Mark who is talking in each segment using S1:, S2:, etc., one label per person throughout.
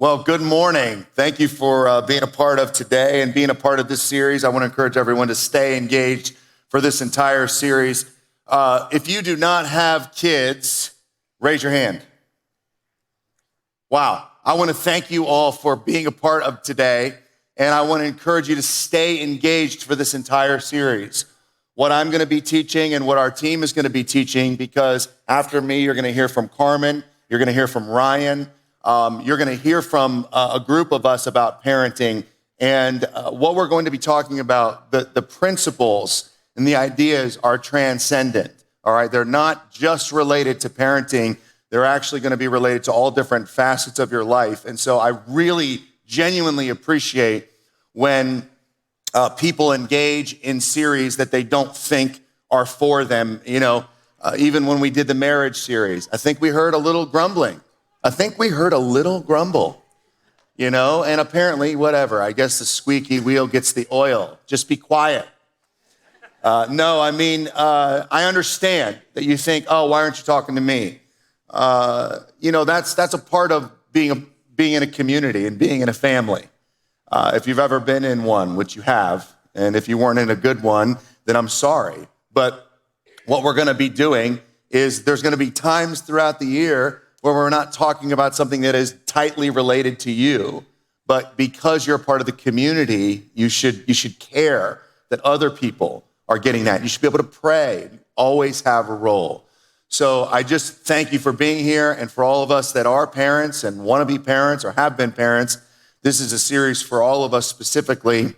S1: Well, good morning. Thank you for being a part of today and being a part of this series. I want to encourage everyone to stay engaged for this entire series. If you do not have kids, raise your hand. Wow. I want to thank you all for being a part of today, and I want to encourage you to stay engaged for this entire series. What I'm going to be teaching and what our team is going to be teaching, because after me, you're going to hear from Carmen, you're going to hear from Ryan, you're going to hear from a group of us about parenting, and what we're going to be talking about, the principles and the ideas are transcendent, all right? They're not just related to parenting. They're actually going to be related to all different facets of your life. And so I really genuinely appreciate when people engage in series that they don't think are for them. You know, even when we did the marriage series, I think we heard a little grumbling. You know, and apparently, whatever, I guess the squeaky wheel gets the oil. Just be quiet. I understand that you think, oh, why aren't you talking to me? That's a part of being in a community and being in a family. If you've ever been in one, which you have, and if you weren't in a good one, then I'm sorry. But what we're going to be doing is there's going to be times throughout the year where we're not talking about something that is tightly related to you, but because you're a part of the community, you should care that other people are getting that. You should be able to pray, always have a role. So I just thank you for being here, and for all of us that are parents and want to be parents or have been parents, this is a series for all of us specifically,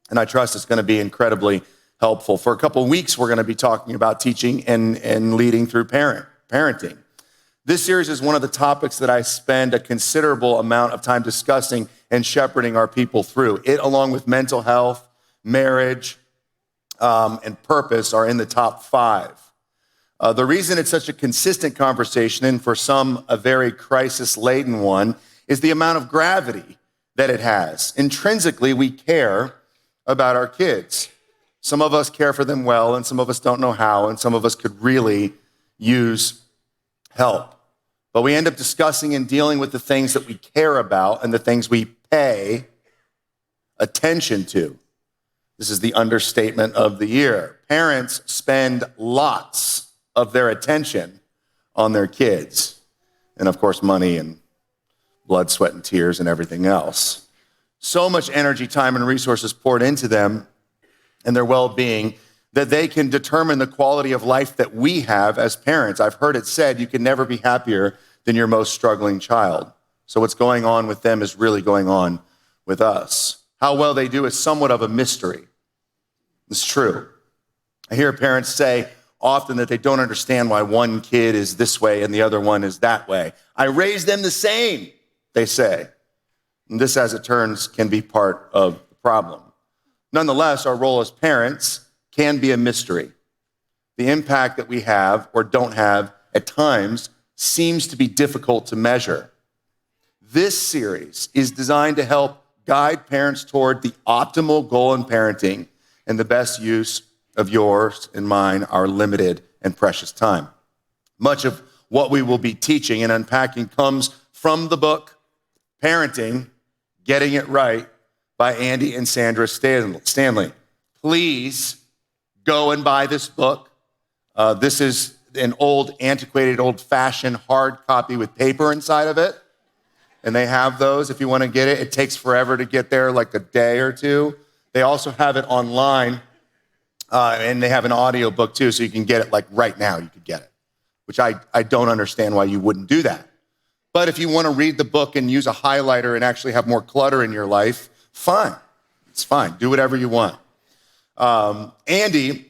S1: and I trust it's going to be incredibly helpful. For a couple of weeks, we're going to be talking about teaching and leading through parenting. This series is one of the topics that I spend a considerable amount of time discussing and shepherding our people through. It, along with mental health, marriage, and purpose, are in the top 5. The reason it's such a consistent conversation, and for some a very crisis-laden one, is the amount of gravity that it has. Intrinsically, we care about our kids. Some of us care for them well, and some of us don't know how, and some of us could really use help. But we end up discussing and dealing with the things that we care about and the things we pay attention to. This is the understatement of the year. Parents spend lots of their attention on their kids, and of course, money and blood, sweat, and tears and everything else. So much energy, time, and resources poured into them and their well-being that they can determine the quality of life that we have as parents. I've heard it said, you can never be happier than your most struggling child. So what's going on with them is really going on with us. How well they do is somewhat of a mystery. It's true. I hear parents say often that they don't understand why one kid is this way and the other one is that way. I raised them the same, they say. And this, as it turns, can be part of the problem. Nonetheless, our role as parents can be a mystery. The impact that we have or don't have at times seems to be difficult to measure. This series is designed to help guide parents toward the optimal goal in parenting and the best use of yours and mine, our limited and precious time. Much of what we will be teaching and unpacking comes from the book, Parenting, Getting It Right, by Andy and Sandra Stanley. Please go and buy this book. This is an old, antiquated, old-fashioned hard copy with paper inside of it. And they have those if you want to get it. It takes forever to get there, like a day or two. They also have it online, and they have an audio book too, so you can get it like right now. You could get it, which I don't understand why you wouldn't do that. But if you want to read the book and use a highlighter and actually have more clutter in your life, fine. It's fine. Do whatever you want. Andy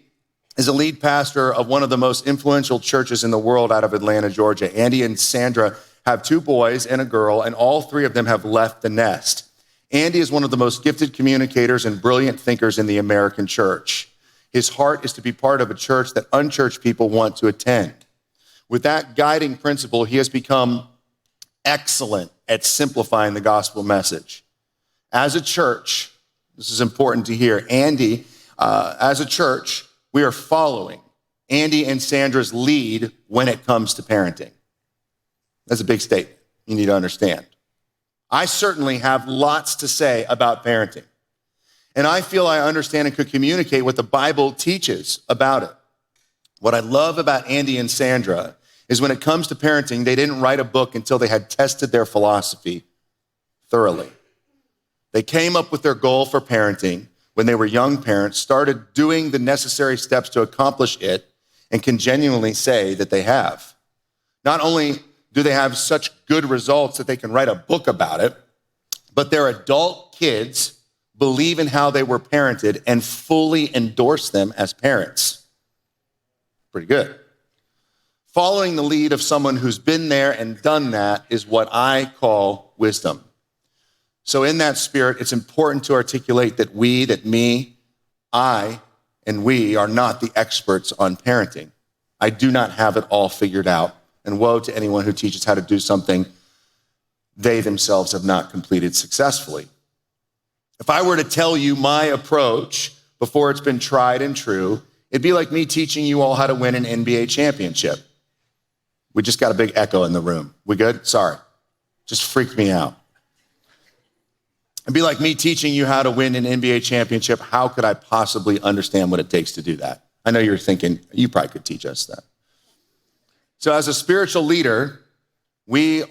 S1: is a lead pastor of one of the most influential churches in the world out of Atlanta, Georgia. Andy and Sandra have 2 boys and a girl, and all 3 of them have left the nest. Andy is one of the most gifted communicators and brilliant thinkers in the American church. His heart is to be part of a church that unchurched people want to attend. With that guiding principle, he has become excellent at simplifying the gospel message. As a church, this is important to hear, as a church, we are following Andy and Sandra's lead when it comes to parenting. That's a big statement you need to understand. I certainly have lots to say about parenting. And I feel I understand and could communicate what the Bible teaches about it. What I love about Andy and Sandra is when it comes to parenting, they didn't write a book until they had tested their philosophy thoroughly. They came up with their goal for parenting when they were young parents, started doing the necessary steps to accomplish it, and can genuinely say that they have. Not only do they have such good results that they can write a book about it, but their adult kids believe in how they were parented and fully endorse them as parents. Pretty good. Following the lead of someone who's been there and done that is what I call wisdom. So in that spirit, it's important to articulate that I, and we are not the experts on parenting. I do not have it all figured out. And woe to anyone who teaches how to do something they themselves have not completed successfully. If I were to tell you my approach before it's been tried and true, it'd be like me teaching you all how to win an NBA championship. We just got a big echo in the room. We good? Sorry. Just freaked me out. It'd be like me teaching you how to win an NBA championship. How could I possibly understand what it takes to do that? I know you're thinking, you probably could teach us that. So as a spiritual leader, we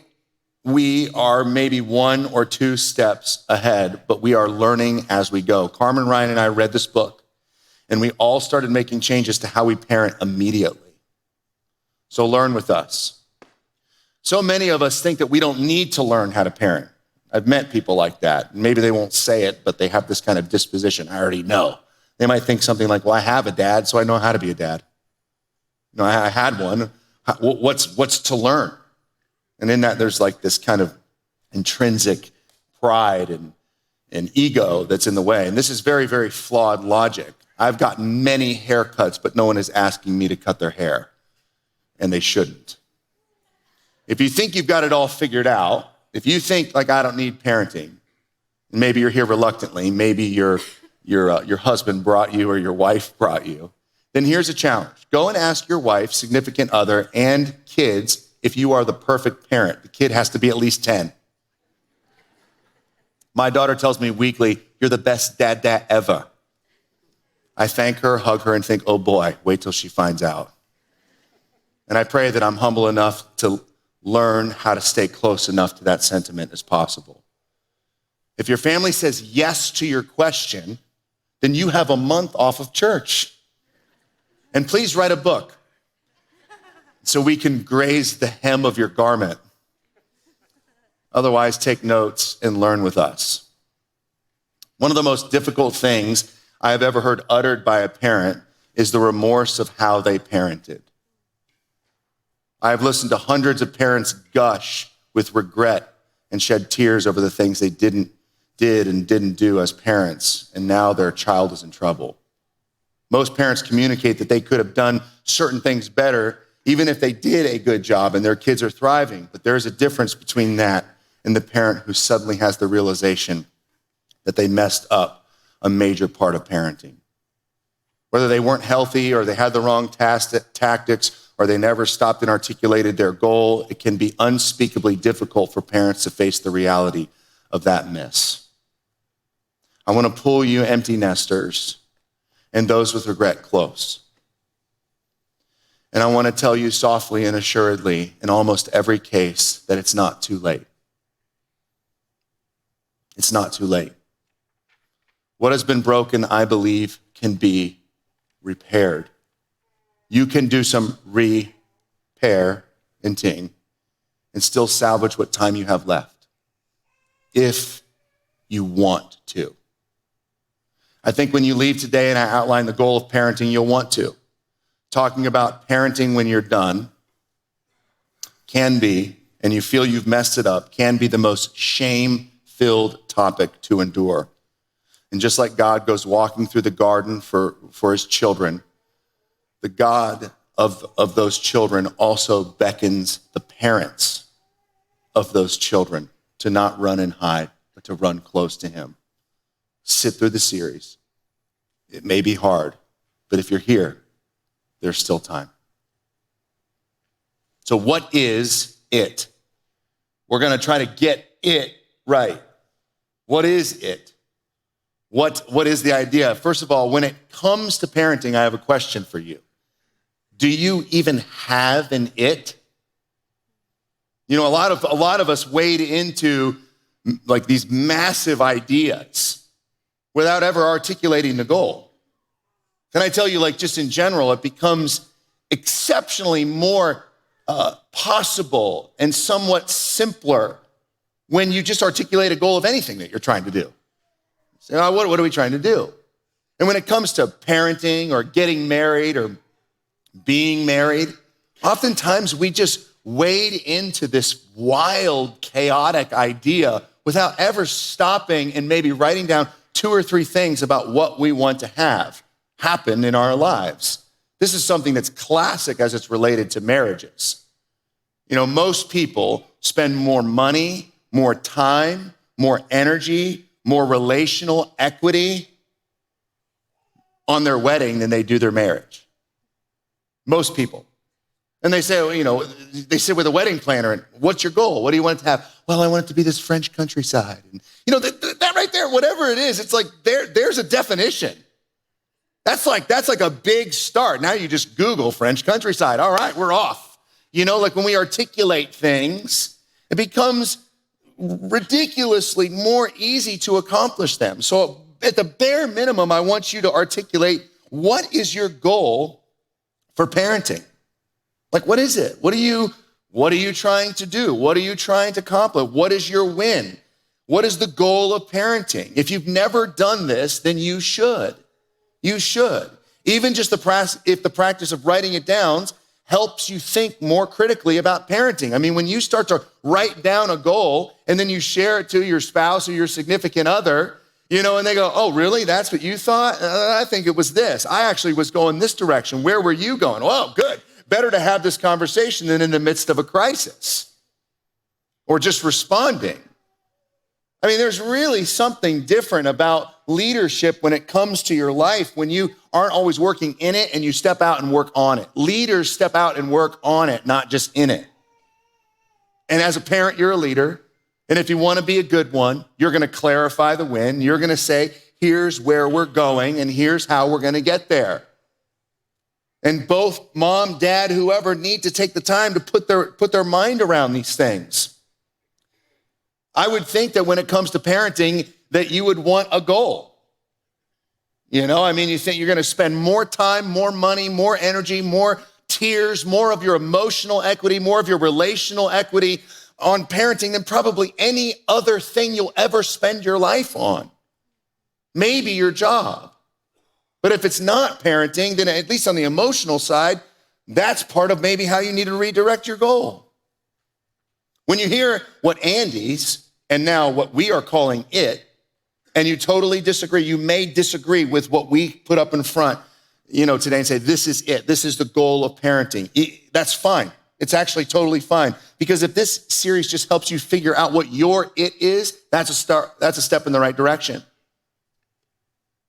S1: are maybe 1 or 2 steps ahead, but we are learning as we go. Carmen, Ryan, and I read this book, and we all started making changes to how we parent immediately. So learn with us. So many of us think that we don't need to learn how to parent. I've met people like that. Maybe they won't say it, but they have this kind of disposition. I already know. They might think something like, well, I have a dad, so I know how to be a dad. You know, I had one. What's to learn? And in that, there's like this kind of intrinsic pride and ego that's in the way. And this is very, very flawed logic. I've gotten many haircuts, but no one is asking me to cut their hair. And they shouldn't. If you think you've got it all figured out, if you think like I don't need parenting, maybe you're here reluctantly, maybe your husband brought you or your wife brought you, then here's a challenge. Go and ask your wife, significant other, and kids if you are the perfect parent. The kid has to be at least 10. My daughter tells me weekly, you're the best dad ever. I thank her, hug her, and think, oh boy, wait till she finds out. And I pray that I'm humble enough to learn how to stay close enough to that sentiment as possible. If your family says yes to your question, then you have a month off of church. And please write a book so we can graze the hem of your garment. Otherwise, take notes and learn with us. One of the most difficult things I have ever heard uttered by a parent is the remorse of how they parented. I have listened to hundreds of parents gush with regret and shed tears over the things they did and didn't do as parents, and now their child is in trouble. Most parents communicate that they could have done certain things better, even if they did a good job and their kids are thriving. But there's a difference between that and the parent who suddenly has the realization that they messed up a major part of parenting. Whether they weren't healthy or they had the wrong tactics or they never stopped and articulated their goal, it can be unspeakably difficult for parents to face the reality of that miss. I want to pull you empty nesters and those with regret close. And I want to tell you softly and assuredly, in almost every case, that it's not too late. It's not too late. What has been broken, I believe, can be repaired. You can do some reparenting and still salvage what time you have left, if you want to. I think when you leave today and I outline the goal of parenting, you'll want to. Talking about parenting when you're done can be, and you feel you've messed it up, can be the most shame-filled topic to endure. And just like God goes walking through the garden for his children, the God of those children also beckons the parents of those children to not run and hide, but to run close to him. Sit through the series. It may be hard, but if you're here, there's still time. So what is it? We're going to try to get it right. What is it? What is the idea? First of all, when it comes to parenting, I have a question for you. Do you even have an it? You know, a lot of us wade into like these massive ideas without ever articulating the goal. Can I tell you, like just in general, it becomes exceptionally more possible and somewhat simpler when you just articulate a goal of anything that you're trying to do. Say, oh, what are we trying to do? And when it comes to parenting or getting married or being married, oftentimes we just wade into this wild, chaotic idea without ever stopping and maybe writing down 2 or 3 things about what we want to have happen in our lives. This is something that's classic as it's related to marriages. You know, most people spend more money, more time, more energy, more relational equity on their wedding than they do their marriage. Most people. And they say, you know, they sit with a wedding planner and what's your goal? What do you want it to have? Well, I want it to be this French countryside. And you know, that right there, whatever it is, it's like there's a definition. That's like a big start. Now you just Google French countryside. All right, we're off. You know, like when we articulate things, it becomes ridiculously more easy to accomplish them. So at the bare minimum, I want you to articulate, what is your goal for parenting? Like, what is it? What are you trying to do? What are you trying to accomplish? What is your win? What is the goal of parenting? If you've never done this, then you should. You should. Even just if the practice of writing it down helps you think more critically about parenting. I mean, when you start to write down a goal and then you share it to your spouse or your significant other, you know, and they go, oh, really? That's what you thought? I think it was this. I actually was going this direction. Where were you going? Oh, good. Better to have this conversation than in the midst of a crisis or just responding. I mean, there's really something different about leadership when it comes to your life when you aren't always working in it and you step out and work on it. Leaders step out and work on it, not just in it. And as a parent, you're a leader. And if you want to be a good one, you're going to clarify the win. You're going to say, here's where we're going and here's how we're going to get there. And both mom, dad, whoever need to take the time to put their mind around these things. I would think that when it comes to parenting, that you would want a goal. You know, I mean, you think you're going to spend more time, more money, more energy, more tears, more of your emotional equity, more of your relational equity on parenting than probably any other thing you'll ever spend your life on. Maybe your job. But if it's not parenting, then at least on the emotional side, that's part of maybe how you need to redirect your goal. When you hear what Andy's and now what we are calling it, and you totally disagree, you may disagree with what we put up in front, you know, today and say, this is it. This is the goal of parenting. That's fine. It's actually totally fine. Because if this series just helps you figure out what your it is, that's a start. That's a step in the right direction.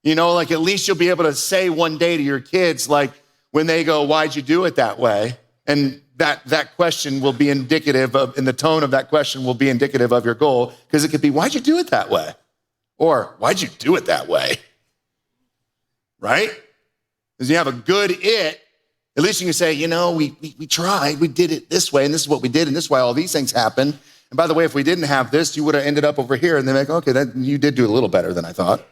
S1: You know, like at least you'll be able to say one day to your kids, like when they go, why'd you do it that way? And that question will be indicative of, and the tone of that question will be indicative of your goal, because it could be, why'd you do it that way? Or why'd you do it that way? Right? Because you have a good it, at least you can say, you know, we tried, we did it this way, and this is what we did, and this is why all these things happened. And by the way, if we didn't have this, you would have ended up over here. And they're like, okay, you did do a little better than I thought.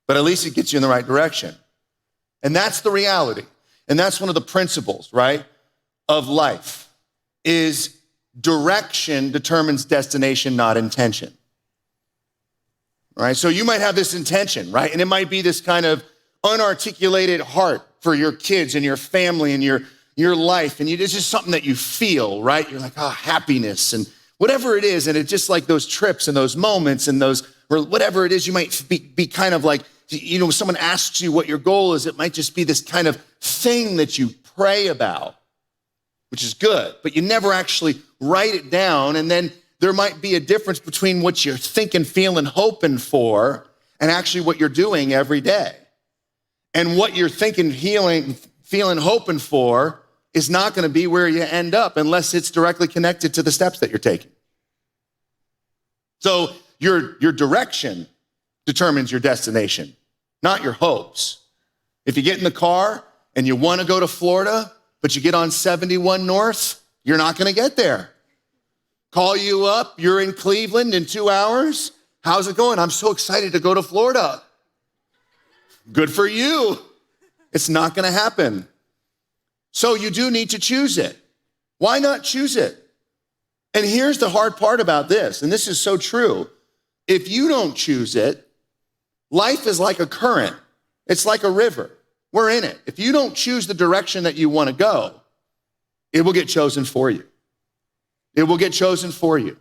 S1: But at least it gets you in the right direction. And that's the reality. And that's one of the principles, right, of life, is direction determines destination, not intention. All right, so you might have this intention, right? And it might be this kind of unarticulated heart for your kids and your family and your life. And it's just something that you feel, right? You're like, happiness and whatever it is. And it's just like those trips and those moments and those, or whatever it is, you might be kind of like, you know, when someone asks you what your goal is, it might just be this kind of thing that you pray about, which is good, but you never actually write it down. And then there might be a difference between what you're thinking, feeling, hoping for, and actually what you're doing every day. And what you're thinking, feeling, hoping for is not going to be where you end up unless it's directly connected to the steps that you're taking. So your direction determines your destination, not your hopes. If you get in the car and you want to go to Florida, but you get on 71 North, you're not going to get there. Call you up, you're in Cleveland in 2 hours. How's it going? I'm so excited to go to Florida. Good for you. It's not going to happen. So you do need to choose it. Why not choose it? And here's the hard part about this, and this is so true. If you don't choose it, life is like a current. It's like a river. We're in it. If you don't choose the direction that you want to go, it will get chosen for you. It will get chosen for you.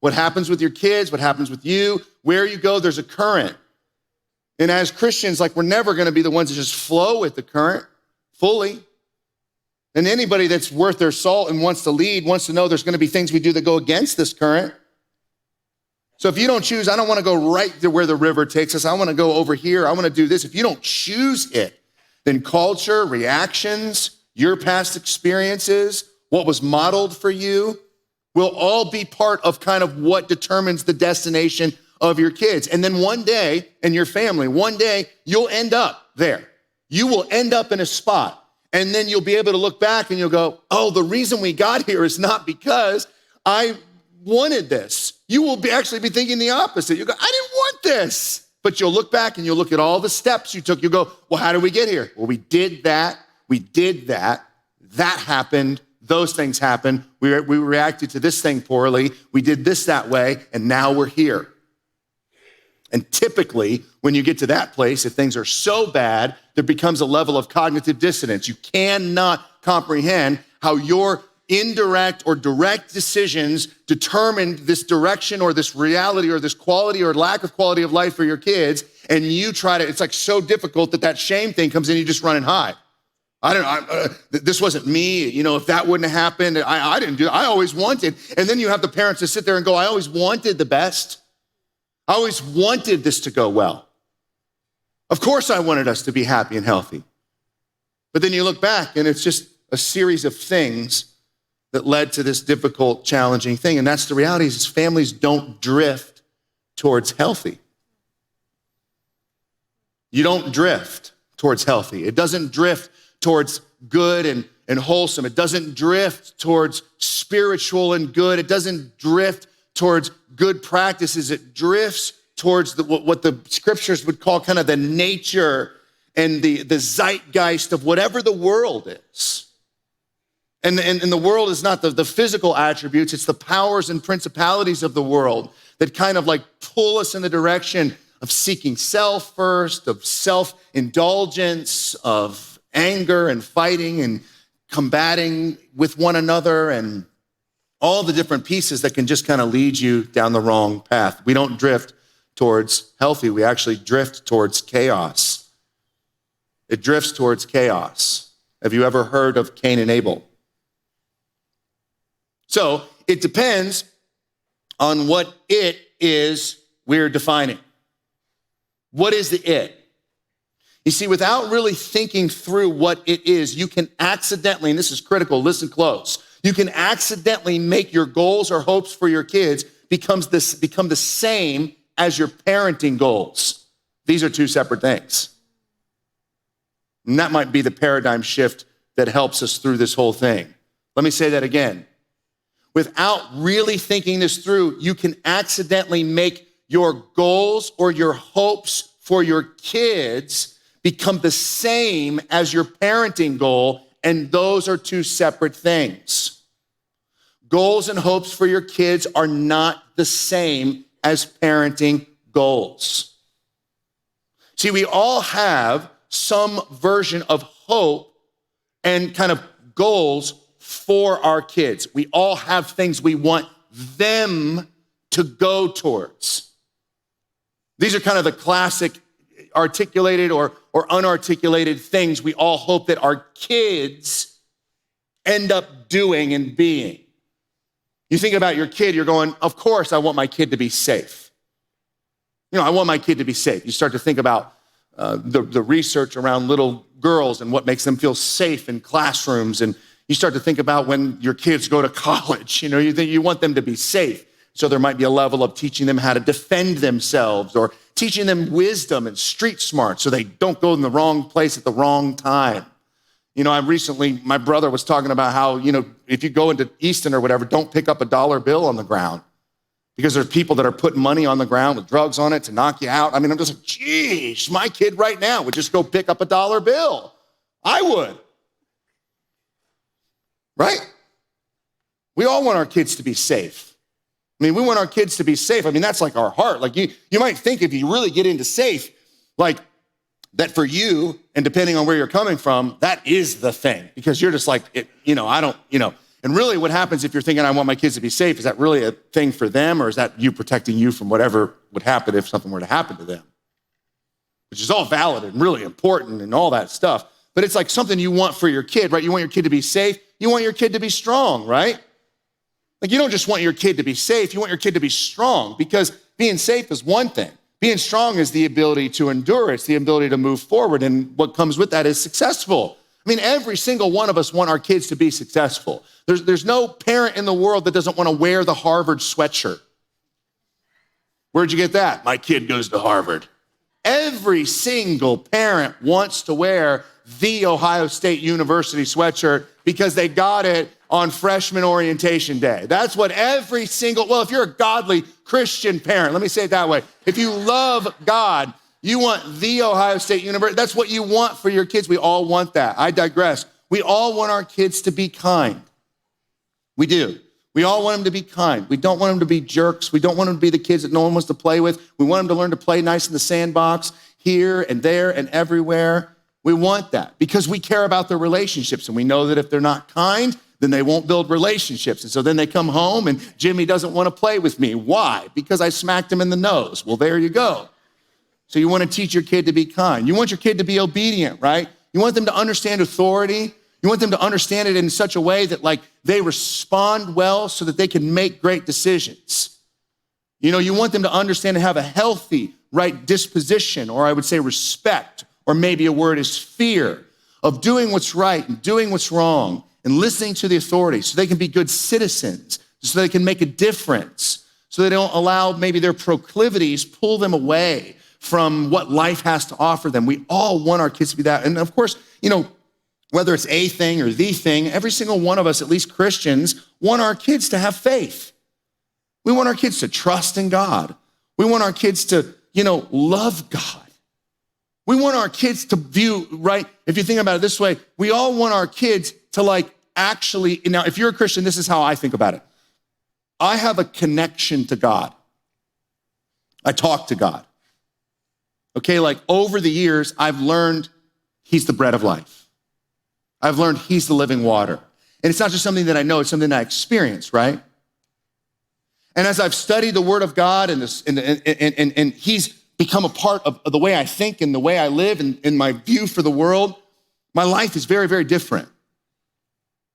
S1: What happens with your kids, what happens with you, where you go, there's a current. And as Christians, like, we're never going to be the ones that just flow with the current fully. And anybody that's worth their salt and wants to lead wants to know there's going to be things we do that go against this current. So if you don't choose, I don't want to go right to where the river takes us. I want to go over here. I want to do this. If you don't choose it, then culture, reactions, your past experiences, what was modeled for you, will all be part of kind of what determines the destination of your kids. And then one day, in your family, one day, you'll end up there. You will end up in a spot. And then you'll be able to look back and you'll go, oh, the reason we got here is not because I wanted this. You will actually be thinking the opposite. You go, I didn't want this. But you'll look back and you'll look at all the steps you took. You go, well, how did we get here? Well, we did that. We did that. That happened. Those things happened. We reacted to this thing poorly. We did this that way. And now we're here. And typically, when you get to that place, if things are so bad, there becomes a level of cognitive dissonance. You cannot comprehend how your indirect or direct decisions determined this direction or this reality or this quality or lack of quality of life for your kids. And you try to, it's like so difficult that shame thing comes in, you just run and hide. This wasn't me. You know, if that wouldn't have happened, I didn't do it. I always wanted. And then you have the parents that sit there and go, I always wanted the best. I always wanted this to go well. Of course I wanted us to be happy and healthy. But then you look back and it's just a series of things that led to this difficult, challenging thing. And that's the reality is families don't drift towards healthy. You don't drift towards healthy. It doesn't drift towards good and wholesome. It doesn't drift towards spiritual and good. It doesn't drift towards good practices. It drifts towards what the scriptures would call kind of the nature and the zeitgeist of whatever the world is. And the world is not the physical attributes, it's the powers and principalities of the world that kind of like pull us in the direction of seeking self first, of self-indulgence, of anger and fighting and combating with one another and all the different pieces that can just kind of lead you down the wrong path. We don't drift towards healthy. We actually drift towards chaos. It drifts towards chaos. Have you ever heard of Cain and Abel? So it depends on what it is we're defining. What is the it? You see, without really thinking through what it is, you can accidentally, and this is critical, listen close, you can accidentally make your goals or hopes for your kids become the same as your parenting goals. These are two separate things. And that might be the paradigm shift that helps us through this whole thing. Let me say that again. Without really thinking this through, you can accidentally make your goals or your hopes for your kids become the same as your parenting goal, and those are two separate things. Goals and hopes for your kids are not the same as parenting goals. See, we all have some version of hope and kind of goals for our kids. We all have things we want them to go towards. These are kind of the classic articulated or unarticulated things we all hope that our kids end up doing and being. You think about your kid, you're going, of course I want my kid to be safe. You know, I want my kid to be safe. You start to think about the research around little girls and what makes them feel safe in classrooms. And you start to think about when your kids go to college, you know, you think you want them to be safe. So there might be a level of teaching them how to defend themselves or teaching them wisdom and street smart so they don't go in the wrong place at the wrong time. My brother was talking about how, if you go into Easton or whatever, don't pick up a dollar bill on the ground because there's people that are putting money on the ground with drugs on it to knock you out. I'm just like, geez, my kid right now would just go pick up a dollar bill. I would. Right? We all want our kids to be safe. We want our kids to be safe. That's like our heart. Like you might think if you really get into safe, like that for you, and depending on where you're coming from, that is the thing. Because you're just like, and really what happens if you're thinking, I want my kids to be safe, is that really a thing for them, or is that you protecting you from whatever would happen if something were to happen to them? Which is all valid and really important and all that stuff. But it's like something you want for your kid, right? You want your kid to be safe. You want your kid to be strong, right? Like you don't just want your kid to be safe. You want your kid to be strong, because being safe is one thing. Being strong is the ability to endure. It's the ability to move forward. And what comes with that is successful. Every single one of us want our kids to be successful. There's no parent in the world that doesn't want to wear the Harvard sweatshirt. Where'd you get that? My kid goes to Harvard. Every single parent wants to wear the Ohio State University sweatshirt because they got it on freshman orientation day. That's what if you're a godly Christian parent, let me say it that way. If you love God, you want the Ohio State University. That's what you want for your kids. We all want that. I digress. We all want our kids to be kind. We do. We all want them to be kind. We don't want them to be jerks. We don't want them to be the kids that no one wants to play with. We want them to learn to play nice in the sandbox here and there and everywhere. We want that because we care about their relationships, and we know that if they're not kind, then they won't build relationships. And so then they come home and Jimmy doesn't want to play with me. Why? Because I smacked him in the nose. Well, there you go. So you want to teach your kid to be kind. You want your kid to be obedient, right? You want them to understand authority. You want them to understand it in such a way that they respond well so that they can make great decisions. You want them to understand and have a healthy, right disposition, or I would say respect, or maybe a word is fear of doing what's right and doing what's wrong and listening to the authority so they can be good citizens, so they can make a difference, so they don't allow maybe their proclivities pull them away from what life has to offer them. We all want our kids to be that. And of course, whether it's a thing or the thing, every single one of us, at least Christians, want our kids to have faith. We want our kids to trust in God. We want our kids to, love God. We want our kids to view, right? If you think about it this way, we all want our kids to actually, now if you're a Christian, this is how I think about it. I have a connection to God. I talk to God. Okay, over the years, I've learned he's the bread of life. I've learned he's the living water. And it's not just something that I know, it's something that I experience, right? And as I've studied the Word of God and he's become a part of the way I think and the way I live and my view for the world, my life is very, very different.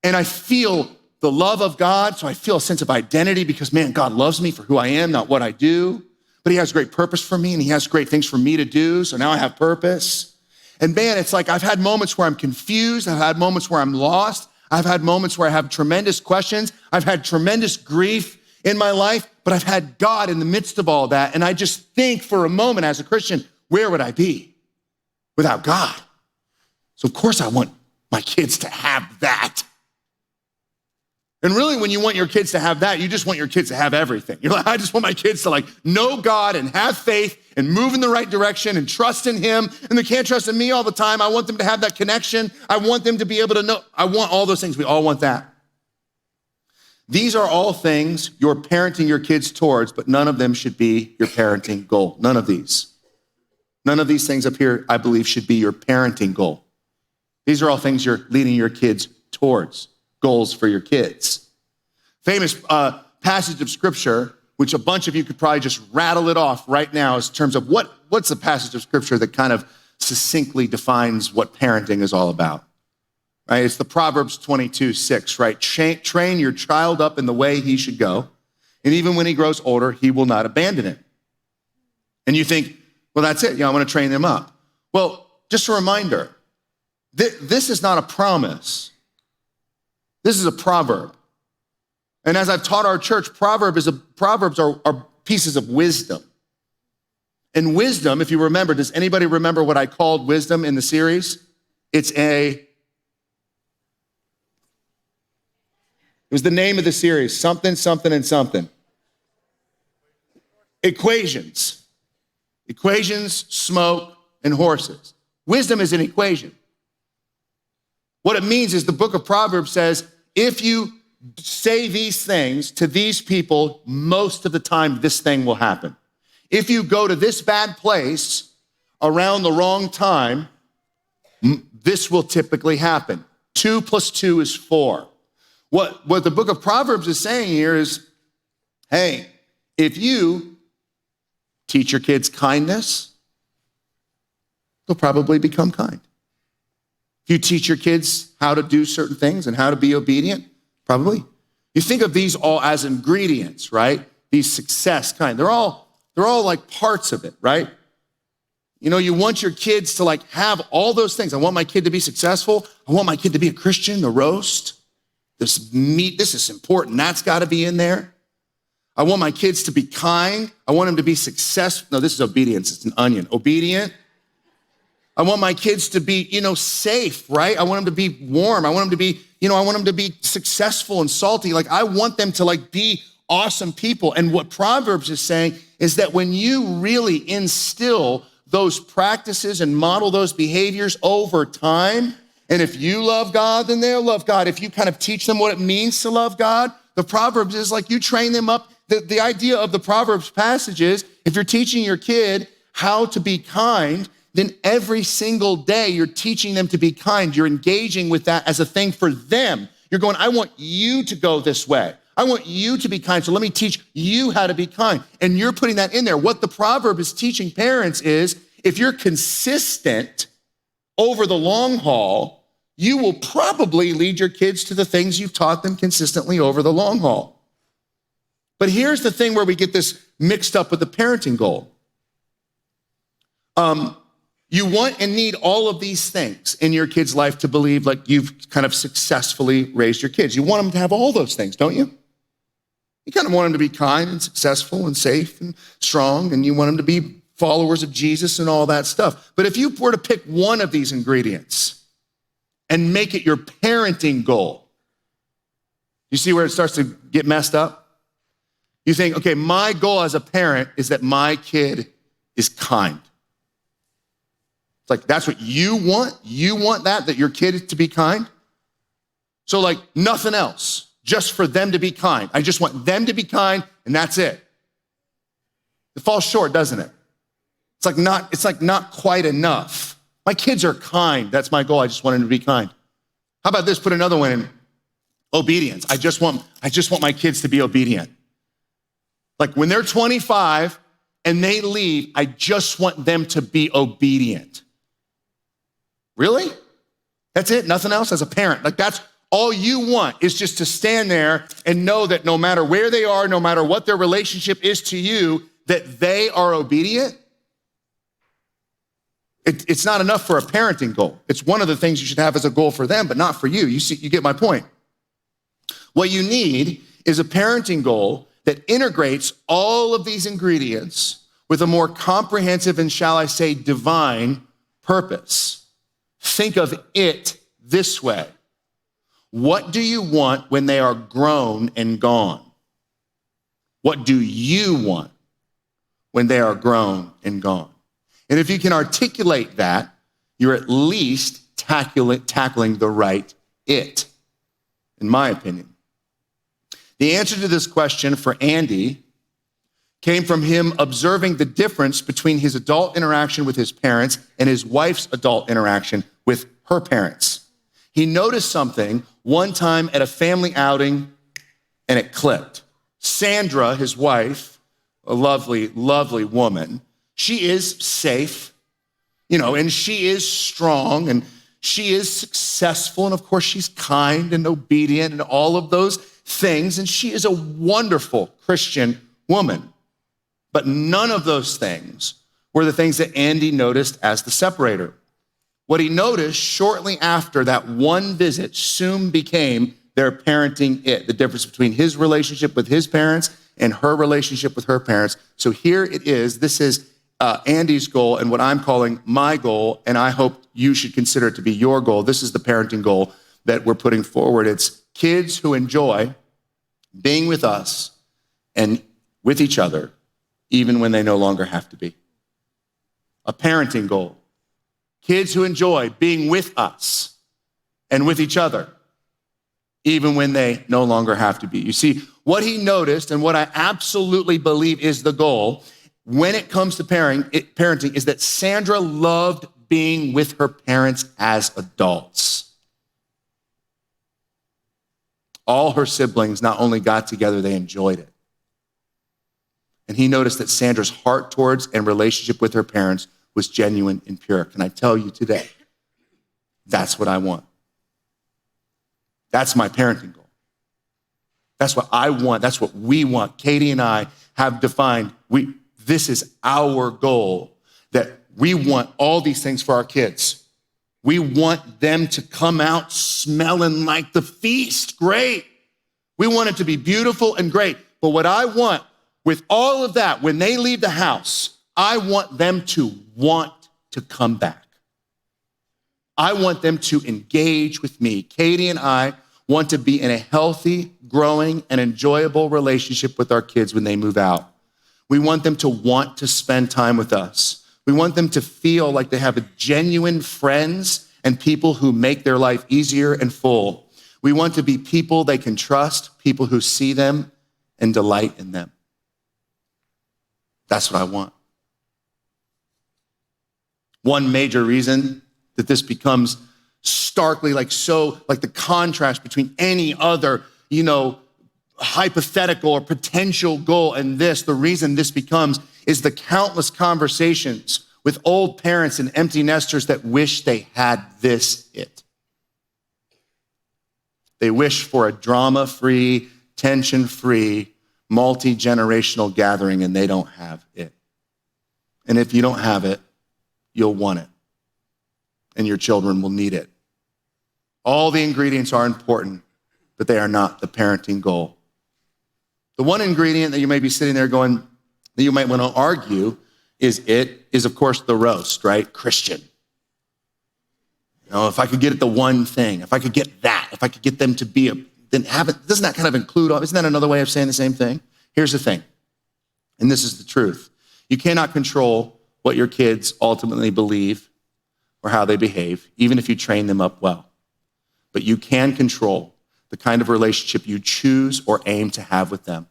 S1: And I feel the love of God, so I feel a sense of identity because, man, God loves me for who I am, not what I do. But he has great purpose for me, and he has great things for me to do, so now I have purpose. And man, it's like I've had moments where I'm confused. I've had moments where I'm lost. I've had moments where I have tremendous questions. I've had tremendous grief in my life, but I've had God in the midst of all that. And I just think for a moment as a Christian, where would I be without God? So of course I want my kids to have that. And really, when you want your kids to have that, you just want your kids to have everything. You're like, I just want my kids to know God and have faith and move in the right direction and trust in him. And they can't trust in me all the time. I want them to have that connection. I want them to be able to know. I want all those things. We all want that. These are all things you're parenting your kids towards, but none of them should be your parenting goal. None of these. None of these things up here, I believe, should be your parenting goal. These are all things you're leading your kids towards. Goals for your kids. Famous passage of scripture, which a bunch of you could probably just rattle it off right now in terms of what's the passage of scripture that kind of succinctly defines what parenting is all about. Right? It's the Proverbs 22:6, right? Train your child up in the way he should go, and even when he grows older, he will not abandon it. And you think, well, that's it. I want to train them up. Well, just a reminder, this is not a promise. This is a proverb. And as I've taught our church, Proverbs are pieces of wisdom. And wisdom, if you remember, does anybody remember what I called wisdom in the series? It was the name of the series, something, something, and something. Equations. Equations, smoke, and horses. Wisdom is an equation. What it means is the book of Proverbs says, if you say these things to these people, most of the time this thing will happen. If you go to this bad place around the wrong time, this will typically happen. 2 + 2 is 4. What the book of Proverbs is saying here is, hey, if you teach your kids kindness, they'll probably become kind. If you teach your kids how to do certain things and how to be obedient, probably. You think of these all as ingredients, right? These success kind. They're all like parts of it, right? You know, you want your kids to like have all those things. I want my kid to be successful. I want my kid to be a Christian, the roast. This is important. That's got to be in there. I want my kids to be kind. I want them to be successful. No, this is obedience. It's an onion. Obedient. I want my kids to be, safe, right? I want them to be warm. I want them to be, I want them to be successful and salty. Like I want them to like be awesome people. And what Proverbs is saying is that when you really instill those practices and model those behaviors over time, and if you love God, then they'll love God. If you kind of teach them what it means to love God, the Proverbs is like you train them up. The idea of the Proverbs passage is if you're teaching your kid how to be kind, then every single day you're teaching them to be kind. You're engaging with that as a thing for them. You're going, I want you to go this way. I want you to be kind, so let me teach you how to be kind. And you're putting that in there. What the proverb is teaching parents is if you're consistent over the long haul, you will probably lead your kids to the things you've taught them consistently over the long haul. But here's the thing where we get this mixed up with the parenting goal. You want and need all of these things in your kid's life to believe like you've kind of successfully raised your kids. You want them to have all those things, don't you? You kind of want them to be kind and successful and safe and strong, and you want them to be followers of Jesus and all that stuff. But if you were to pick one of these ingredients and make it your parenting goal, you see where it starts to get messed up? You think, okay, my goal as a parent is that my kid is kind. It's like, that's what you want? You want that your kid is to be kind? So like nothing else, just for them to be kind. I just want them to be kind and that's it. It falls short, doesn't it? It's like not quite enough. My kids are kind. That's my goal. I just want them to be kind. How about this? Put another one in. Obedience. I just want my kids to be obedient. Like when they're 25 and they leave, I just want them to be obedient. Really? That's it? Nothing else as a parent? Like that's all you want is just to stand there and know that no matter where they are, no matter what their relationship is to you, that they are obedient? It's not enough for a parenting goal. It's one of the things you should have as a goal for them, but not for you. You get my point. What you need is a parenting goal that integrates all of these ingredients with a more comprehensive and, shall I say, divine purpose. Think of it this way. What do you want when they are grown and gone? What do you want when they are grown and gone? And if you can articulate that, you're at least tackling the right it, in my opinion. The answer to this question for Andy came from him observing the difference between his adult interaction with his parents and his wife's adult interaction with her parents. He noticed something one time at a family outing, and it clicked. Sandra, his wife, a lovely, lovely woman, she is safe, and she is strong, and she is successful, and of course she's kind and obedient and all of those things, and she is a wonderful Christian woman. But none of those things were the things that Andy noticed as the separator. What he noticed shortly after that one visit soon became They're parenting it, the difference between his relationship with his parents and her relationship with her parents. So here it is. This is Andy's goal and what I'm calling my goal, and I hope you should consider it to be your goal. This is the parenting goal that we're putting forward. It's kids who enjoy being with us and with each other, even when they no longer have to be. A parenting goal. Kids who enjoy being with us and with each other, even when they no longer have to be. You see, what he noticed and what I absolutely believe is the goal when it comes to parenting is that Sandra loved being with her parents as adults. All her siblings not only got together, they enjoyed it. And he noticed that Sandra's heart towards and relationship with her parents was genuine and pure. Can I tell you today, that's what I want. That's my parenting goal. That's what I want. That's what we want. Katie and I have defined. This is our goal, that we want all these things for our kids. We want them to come out smelling like the feast. Great. We want it to be beautiful and great. But what I want with all of that, when they leave the house, I want them to want to come back. I want them to engage with me. Katie and I want to be in a healthy, growing, and enjoyable relationship with our kids when they move out. We want them to want to spend time with us. We want them to feel like they have genuine friends and people who make their life easier and full. We want to be people they can trust, people who see them and delight in them. That's what I want. One major reason that this becomes starkly like the contrast between any other, hypothetical or potential goal and this, the reason this becomes is the countless conversations with old parents and empty nesters that wish they had it. They wish for a drama-free, tension-free, multi-generational gathering, and they don't have it. And if you don't have it, you'll want it, and your children will need it. All the ingredients are important, but they are not the parenting goal. The one ingredient that you may be sitting there going, that you might want to argue is of course, the roast, right? Christian. If I could get at the one thing, if I could get that, if I could get them to be doesn't that kind of include, isn't that another way of saying the same thing? Here's the thing, and this is the truth. You cannot control what your kids ultimately believe or how they behave, even if you train them up well. But you can control the kind of relationship you choose or aim to have with them.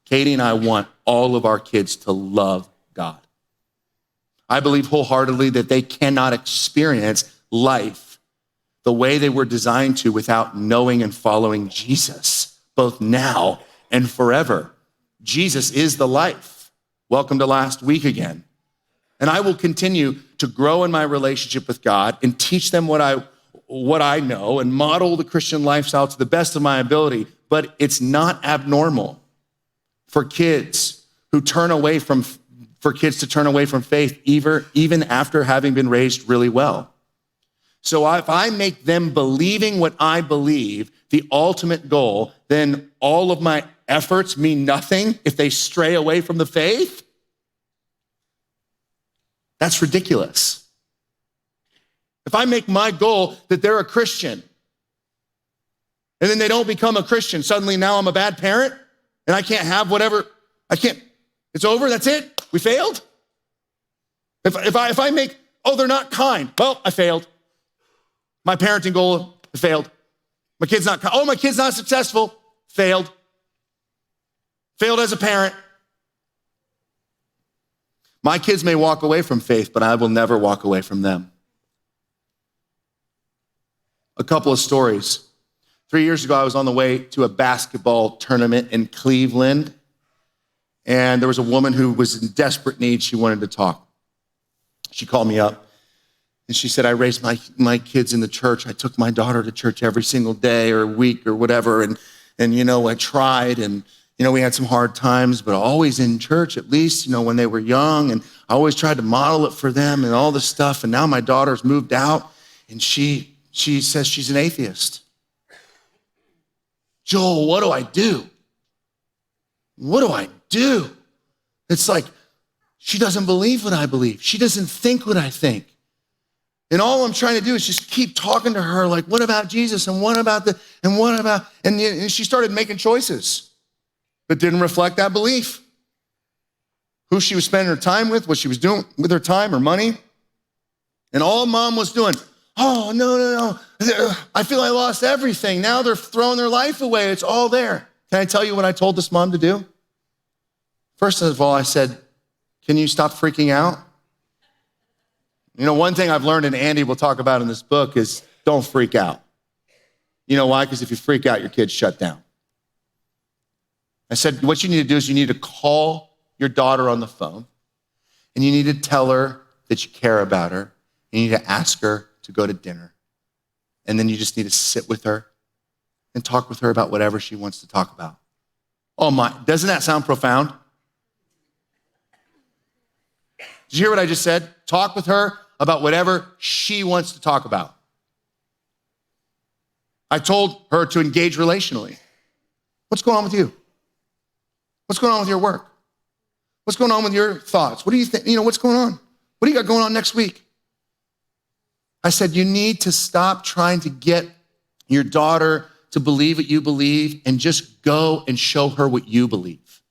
S1: Katie and I want all of our kids to love God. I believe wholeheartedly that they cannot experience life the way they were designed to without knowing and following Jesus, both now and forever. Jesus is the life. Welcome to last week again. And I will continue to grow in my relationship with God and teach them what I know and model the Christian lifestyle to the best of my ability. But it's not abnormal for kids to turn away from faith even after having been raised really well. So if I make them believing what I believe, the ultimate goal, then all of my efforts mean nothing if they stray away from the faith. That's ridiculous. If I make my goal that they're a Christian, and then they don't become a Christian, suddenly now I'm a bad parent, and I can't have whatever, it's over, that's it, we failed? If I make, they're not kind, well, I failed. My parenting goal, I failed. My kid's not kind, my kid's not successful, failed. Failed as a parent. My kids may walk away from faith, but I will never walk away from them. A couple of stories. 3 years ago, I was on the way to a basketball tournament in Cleveland, and there was a woman who was in desperate need. She wanted to talk. She called me up, and she said, I raised my kids in the church. I took my daughter to church every single day or week or whatever, and I tried, and we had some hard times, but always in church, at least, when they were young, and I always tried to model it for them and all this stuff, and now my daughter's moved out, and she she says she's an atheist. Joel, what do I do? What do I do? It's like, she doesn't believe what I believe. She doesn't think what I think. And all I'm trying to do is just keep talking to her like, what about Jesus? And what about and she started making choices that didn't reflect that belief. Who she was spending her time with, what she was doing with her time, her money. And all mom was doing, oh, no. I feel I lost everything. Now they're throwing their life away. It's all there. Can I tell you what I told this mom to do? First of all, I said, can you stop freaking out? You know, one thing I've learned, and Andy will talk about in this book, is don't freak out. You know why? Because if you freak out, your kids shut down. I said, what you need to do is you need to call your daughter on the phone, and you need to tell her that you care about her. You need to ask her to go to dinner. And then you just need to sit with her and talk with her about whatever she wants to talk about. Oh my, doesn't that sound profound? Did you hear what I just said? Talk with her about whatever she wants to talk about. I told her to engage relationally. What's going on with you? What's going on with your work? What's going on with your thoughts? What do you think? What's going on? What do you got going on next week? I said, you need to stop trying to get your daughter to believe what you believe and just go and show her what you believe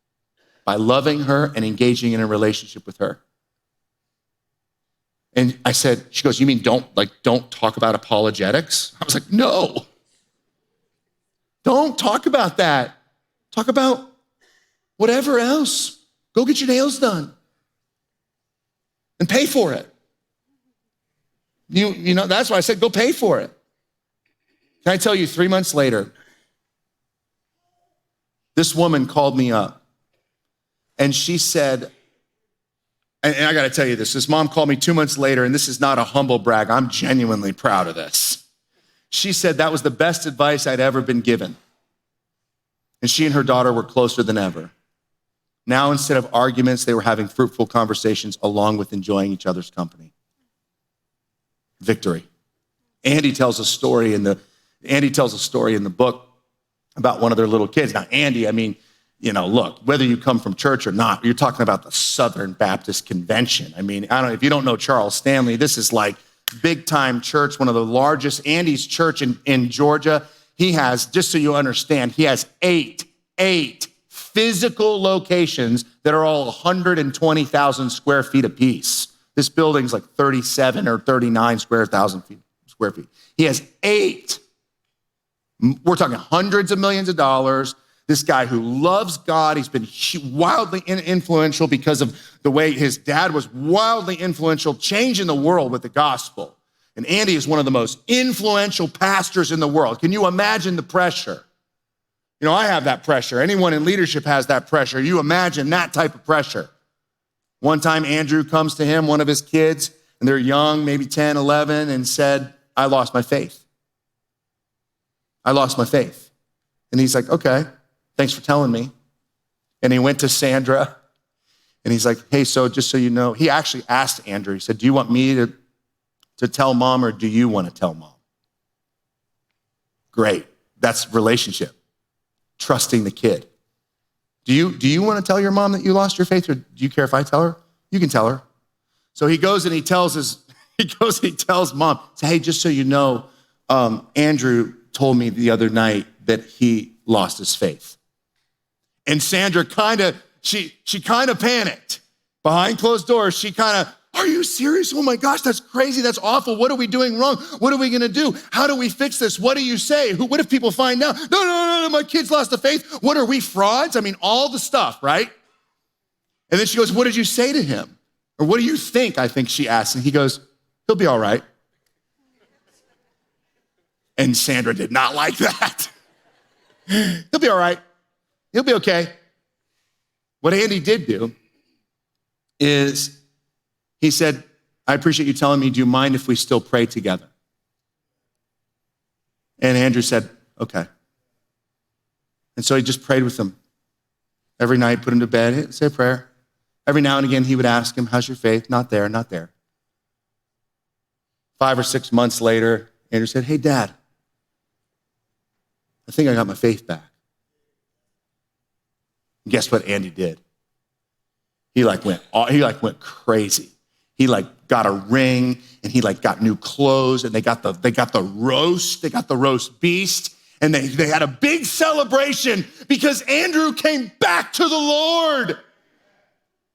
S1: by loving her and engaging in a relationship with her. And I said, she goes, you mean don't talk about apologetics? I was like, no. Don't talk about that. Talk about whatever else. Go get your nails done and pay for it. You know, that's why I said, go pay for it. Can I tell you, 3 months later, this woman called me up and she said, and I got to tell you this mom called me 2 months later, and this is not a humble brag. I'm genuinely proud of this. She said that was the best advice I'd ever been given. And she and her daughter were closer than ever. Now, instead of arguments, they were having fruitful conversations along with enjoying each other's company. Victory. Andy tells a story in the book about one of their little kids. Now, Andy, I mean, look, whether you come from church or not, you're talking about the Southern Baptist Convention. I mean, I don't know if you don't know Charles Stanley, this is like big time church, one of the largest. Andy's church in Georgia, he has, just so you understand, he has eight physical locations that are all 120,000 square feet apiece. This building's like 37 or 39 square feet. He has 8. We're talking hundreds of millions of dollars. This guy who loves God, he's been wildly influential because of the way his dad was wildly influential, changing the world with the gospel. And Andy is one of the most influential pastors in the world. Can you imagine the pressure? I have that pressure. Anyone in leadership has that pressure. You imagine that type of pressure. One time, Andrew comes to him, one of his kids, and they're young, maybe 10, 11, and said, I lost my faith. I lost my faith. And he's like, okay, thanks for telling me. And he went to Sandra, and he's like, hey, so just so you know, he actually asked Andrew, he said, do you want me to tell mom, or do you want to tell mom? Great. That's relationship. Trusting the kid. Do you want to tell your mom that you lost your faith, or do you care if I tell her? You can tell her. So he goes and he tells mom, say, hey, just so you know, Andrew told me the other night that he lost his faith. And Sandra she kind of panicked. Behind closed doors, she kind of, are you serious? Oh my gosh, that's crazy. That's awful. What are we doing wrong? What are we going to do? How do we fix this? What do you say? What if people find out? No, my kid's lost the faith. What are we, frauds? I mean, all the stuff, right? And then she goes, what did you say to him? Or what do you think? I think she asked. And he goes, he'll be all right. And Sandra did not like that. He'll be all right. He'll be okay. What Andy did do is he said, I appreciate you telling me, do you mind if we still pray together? And Andrew said, okay. And so he just prayed with him. Every night, put him to bed, say a prayer. Every now and again, he would ask him, how's your faith? Not there, not there. 5 or 6 months later, Andrew said, hey, Dad, I think I got my faith back. And guess what Andy did? He went crazy. He got a ring and he got new clothes and they got the roast beast and they had a big celebration because Andrew came back to the Lord.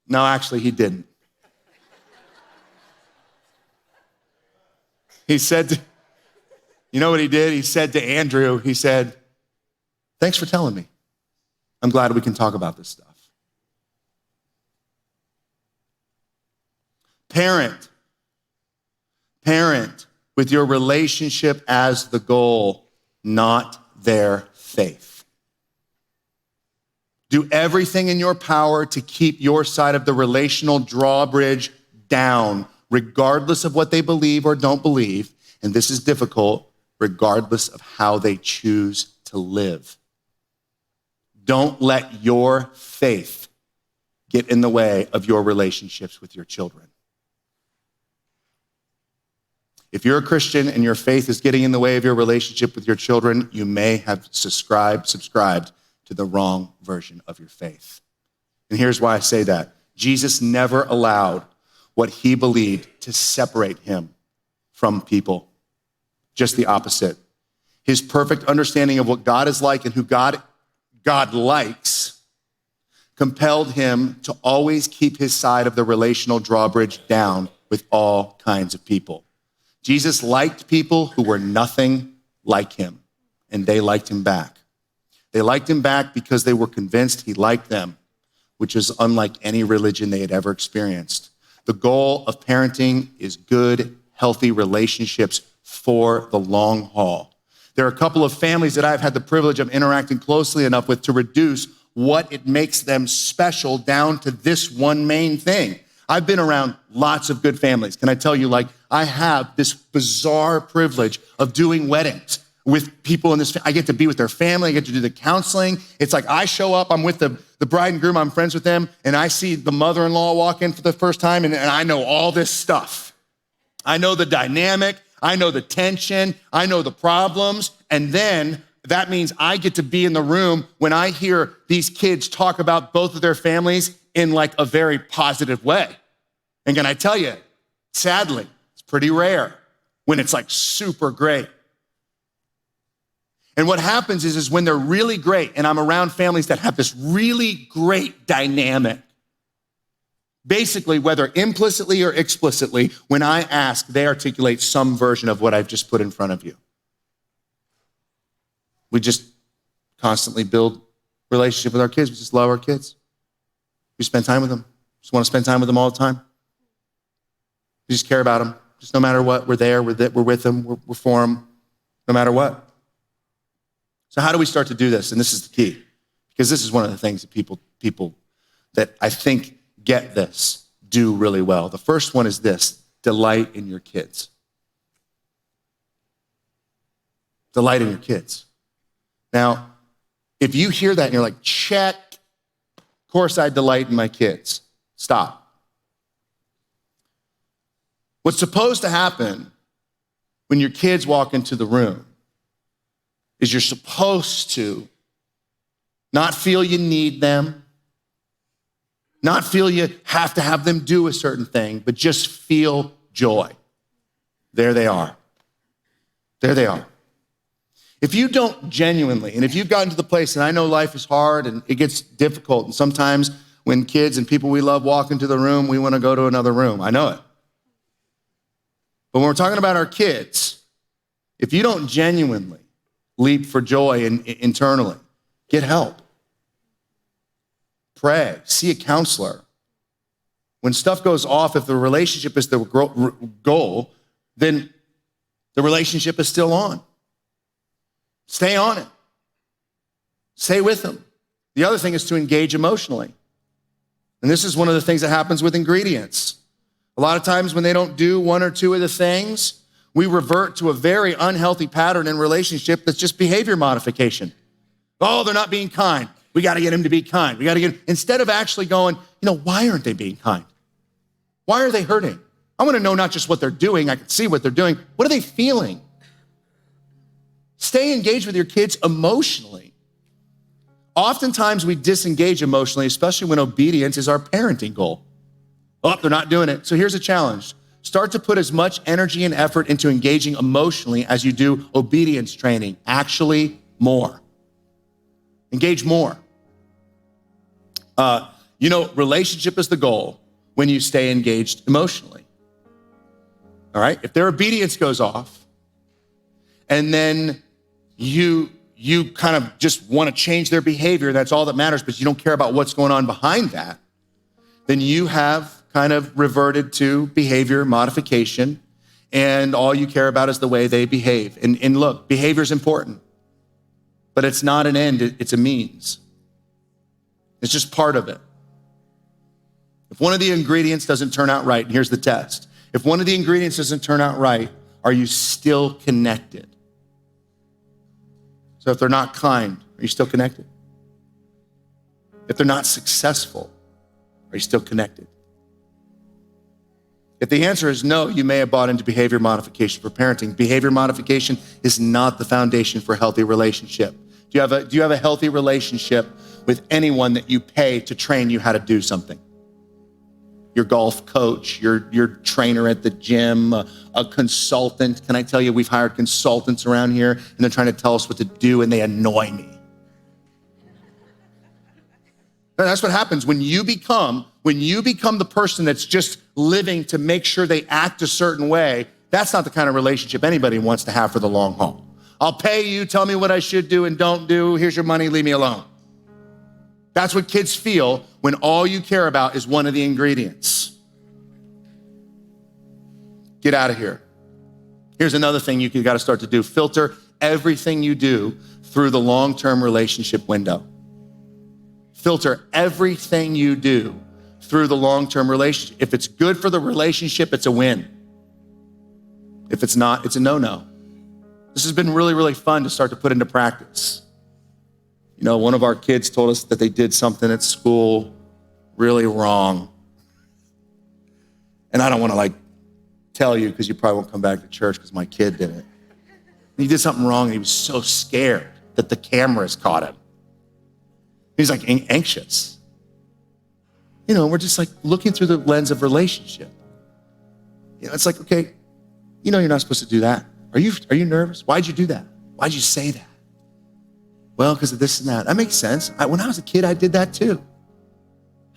S1: No, actually he didn't. He said, you know what he did? He said to Andrew, he said, thanks for telling me. I'm glad we can talk about this stuff. Parent with your relationship as the goal, not their faith. Do everything in your power to keep your side of the relational drawbridge down, regardless of what they believe or don't believe. And this is difficult, regardless of how they choose to live. Don't let your faith get in the way of your relationships with your children. If you're a Christian and your faith is getting in the way of your relationship with your children, you may have subscribed to the wrong version of your faith. And here's why I say that. Jesus never allowed what he believed to separate him from people. Just the opposite. His perfect understanding of what God is like and who God likes compelled him to always keep his side of the relational drawbridge down with all kinds of people. Jesus liked people who were nothing like him, and they liked him back. They liked him back because they were convinced he liked them, which is unlike any religion they had ever experienced. The goal of parenting is good, healthy relationships for the long haul. There are a couple of families that I've had the privilege of interacting closely enough with to reduce what it makes them special down to this one main thing. I've been around lots of good families. Can I tell you, I have this bizarre privilege of doing weddings with people in this. I get to be with their family. I get to do the counseling. It's like I show up, I'm with the bride and groom, I'm friends with them, and I see the mother-in-law walk in for the first time, and I know all this stuff. I know the dynamic. I know the tension. I know the problems. And then that means I get to be in the room when I hear these kids talk about both of their families in a very positive way. And can I tell you, sadly, it's pretty rare when it's super great. And what happens is when they're really great, and I'm around families that have this really great dynamic, basically, whether implicitly or explicitly, when I ask, they articulate some version of what I've just put in front of you. We just constantly build relationship with our kids. We just love our kids. We spend time with them. Just want to spend time with them all the time. We just care about them. Just no matter what, we're there, we're with them, we're for them, no matter what. So how do we start to do this? And this is the key, because this is one of the things that people that I think get this do really well. The first one is this: delight in your kids. Delight in your kids. Now, if you hear that and you're like, check, of course I delight in my kids. Stop. What's supposed to happen when your kids walk into the room is you're supposed to not feel you need them, not feel you have to have them do a certain thing, but just feel joy. There they are. There they are. If you don't genuinely, and if you've gotten to the place, and I know life is hard and it gets difficult, and sometimes when kids and people we love walk into the room, we want to go to another room. I know it. But when we're talking about our kids, if you don't genuinely leap for joy internally, get help. Pray, see a counselor. When stuff goes off, if the relationship is the goal, then the relationship is still on. Stay on it. Stay with them. The other thing is to engage emotionally. And this is one of the things that happens with ingredients. A lot of times when they don't do one or two of the things, we revert to a very unhealthy pattern in relationship that's just behavior modification. Oh, they're not being kind. We got to get them to be kind. Instead of actually going, why aren't they being kind? Why are they hurting? I want to know not just what they're doing. I can see what they're doing. What are they feeling? Stay engaged with your kids emotionally. Oftentimes we disengage emotionally, especially when obedience is our parenting goal. Oh, they're not doing it. So here's a challenge. Start to put as much energy and effort into engaging emotionally as you do obedience training. Actually, more. Engage more. Relationship is the goal when you stay engaged emotionally. All right? If their obedience goes off and then you kind of just want to change their behavior, that's all that matters, but you don't care about what's going on behind that, then you have kind of reverted to behavior modification, and all you care about is the way they behave. And look, behavior is important, but it's not an end, it's a means. It's just part of it. If one of the ingredients doesn't turn out right, and here's the test. If one of the ingredients doesn't turn out right, are you still connected? So if they're not kind, are you still connected? If they're not successful, are you still connected? If the answer is no, you may have bought into behavior modification for parenting. Behavior modification is not the foundation for a healthy relationship. Do you have a healthy relationship with anyone that you pay to train you how to do something? Your golf coach, your trainer at the gym, a consultant. Can I tell you, we've hired consultants around here and they're trying to tell us what to do and they annoy me. And that's what happens when you become the person that's just living to make sure they act a certain way. That's not the kind of relationship anybody wants to have for the long haul. I'll pay you, tell me what I should do and don't do. Here's your money, leave me alone. That's what kids feel when all you care about is one of the ingredients. Get out of here. Here's another thing you got to start to do. Filter everything you do through the long-term relationship window. Filter everything you do through the long-term relationship. If it's good for the relationship, it's a win. If it's not, it's a no-no. This has been really, really fun to start to put into practice. One of our kids told us that they did something at school really wrong. And I don't want to tell you because you probably won't come back to church because my kid did it. He did something wrong and he was so scared that the cameras caught him. He's anxious. We're just looking through the lens of relationship. It's okay, you're not supposed to do that. Are you nervous? Why'd you do that? Why'd you say that? Well, because of this and that. That makes sense. When I was a kid, I did that too.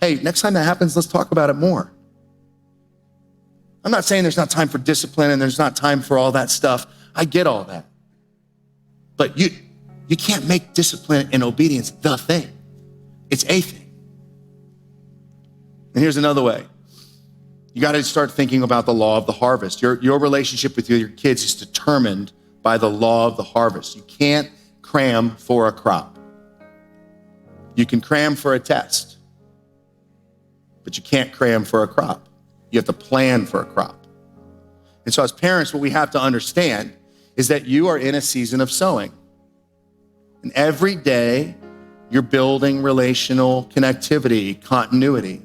S1: Hey, next time that happens, let's talk about it more. I'm not saying there's not time for discipline and there's not time for all that stuff. I get all that. But you can't make discipline and obedience the thing. It's a thing. And here's another way. You got to start thinking about the law of the harvest. Your relationship with your kids is determined by the law of the harvest. You can't cram for a crop. You can cram for a test, but you can't cram for a crop. You have to plan for a crop. And so as parents, what we have to understand is that you are in a season of sowing. And every day, you're building relational connectivity, continuity.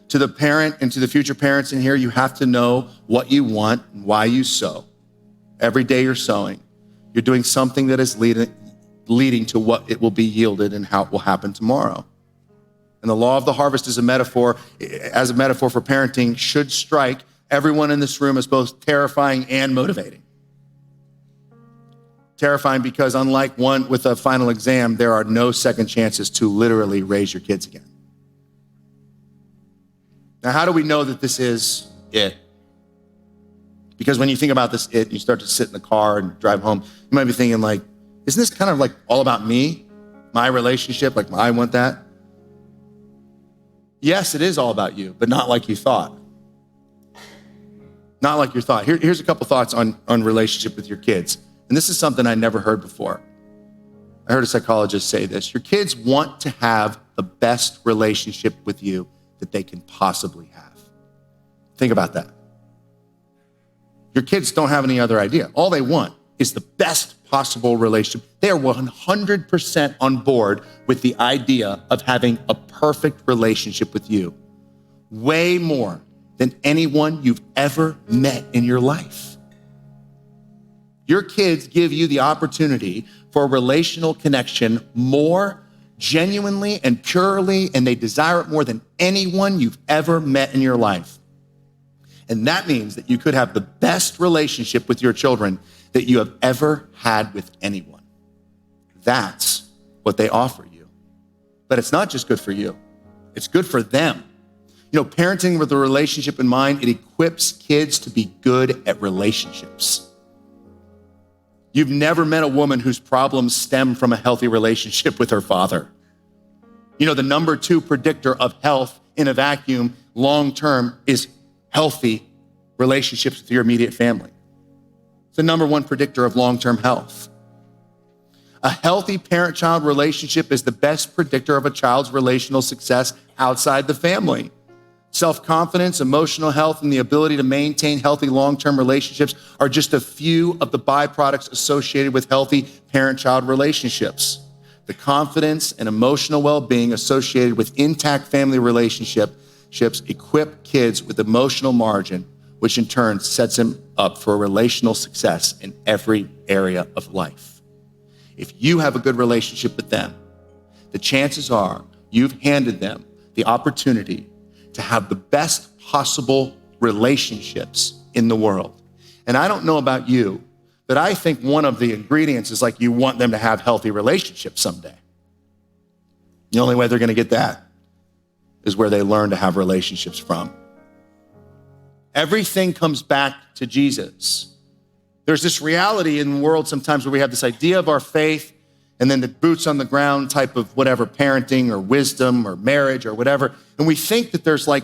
S1: To the parent and to the future parents in here, you have to know what you want and why you sow. Every day you're sowing. You're doing something that is leading to what it will be yielded and how it will happen tomorrow. And the law of the harvest is a metaphor for parenting, should strike everyone in this room as both terrifying and motivating. Terrifying because unlike one with a final exam, there are no second chances to literally raise your kids again. Now, how do we know that this is it? Because when you think about this it, you start to sit in the car and drive home, you might be thinking isn't this kind of all about me? My relationship, I want that? Yes, it is all about you, but not like you thought. Not like you thought. Here's a couple thoughts on relationship with your kids. And this is something I never heard before. I heard a psychologist say this. Your kids want to have the best relationship with you that they can possibly have. Think about that. Your kids don't have any other idea. All they want is the best possible relationship. They are 100% on board with the idea of having a perfect relationship with you. Way more than anyone you've ever met in your life. Your kids give you the opportunity for a relational connection more genuinely and purely, and they desire it more than anyone you've ever met in your life. And that means that you could have the best relationship with your children that you have ever had with anyone. That's what they offer you. But it's not just good for you. It's good for them. You know, parenting with a relationship in mind, it equips kids to be good at relationships. You've never met a woman whose problems stem from a healthy relationship with her father. You know, the number 2 predictor of health in a vacuum long-term is healthy relationships with your immediate family. It's the number 1 predictor of long-term health. A healthy parent-child relationship is the best predictor of a child's relational success outside the family. Self-confidence, emotional health, and the ability to maintain healthy long-term relationships are just a few of the byproducts associated with healthy parent-child relationships. The confidence and emotional well-being associated with intact family relationships equip kids with emotional margin, which in turn sets them up for relational success in every area of life. If you have a good relationship with them, the chances are you've handed them the opportunity to have the best possible relationships in the world. And I don't know about you, but I think one of the ingredients is like you want them to have healthy relationships someday. The only way they're gonna get that is where they learn to have relationships from. Everything comes back to Jesus. There's this reality in the world sometimes where we have this idea of our faith and then the boots on the ground type of whatever, parenting or wisdom or marriage or whatever. And we think that there's like